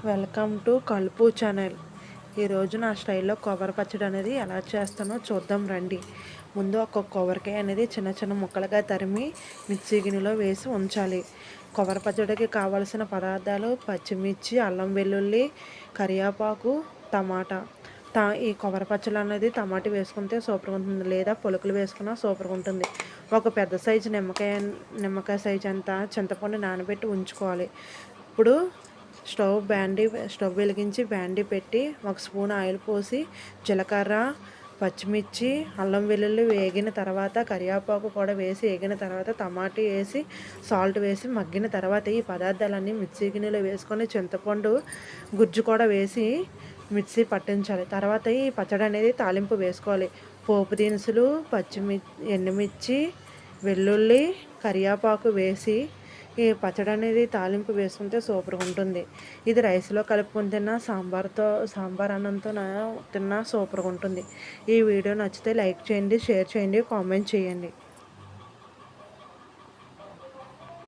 Welcome to కలుపు channel. ఈరోజు నా స్టైల్లో కొబ్బరి పచ్చడి అనేది ఎలా చేస్తానో చూద్దాం రండి. ముందు ఒక కొబ్బరికాయ అనేది చిన్న చిన్న ముక్కలుగా తరిమి మిక్సీ గిన్నెలో వేసి ఉంచాలి. కొబ్బరి పచ్చడికి కావలసిన పదార్థాలు పచ్చిమిర్చి, అల్లం వెల్లుల్లి, కరివేపాకు, టమాటా. ఈ కొబ్బరి పచ్చడి అనేది టమాటా వేసుకుంటే సూపర్గా ఉంటుంది, లేదా పులుకులు వేసుకున్నా సూపర్గా ఉంటుంది. ఒక పెద్ద సైజు నిమ్మకాయ సైజు అంత చింతపండు నానబెట్టి ఉంచుకోవాలి. ఇప్పుడు స్టవ్ వెలిగించి బాండీ పెట్టి ఒక స్పూన్ ఆయిల్ పోసి జీలకర్ర, పచ్చిమిర్చి, అల్లం వెల్లుల్లి వేగిన తర్వాత కరివేపాకు కూడా వేసి వేగిన తర్వాత టమాటా వేసి సాల్ట్ వేసి మగ్గిన తర్వాత ఈ పదార్థాలన్నీ మిక్సీ గిన్నెలో వేసుకొని చింతపండు గుజ్జు కూడా వేసి మిక్సీ పట్టించాలి. తర్వాత ఈ పచ్చడి అనేది తాలింపు వేసుకోవాలి. పోపు దినుసులు, ఎండుమిర్చి, వెల్లుల్లి, కరివేపాకు వేసి ఈ పచ్చడి అనేది తాలింపు వేసుకుంటే సూపర్గా ఉంటుంది. ఇది రైస్లో కలుపుకొని తిన్నా, సాంబార్ అన్నంతో తిన్నా సూపర్గా ఉంటుంది. ఈ వీడియో నచ్చితే లైక్ చేయండి, షేర్ చేయండి, కామెంట్ చేయండి.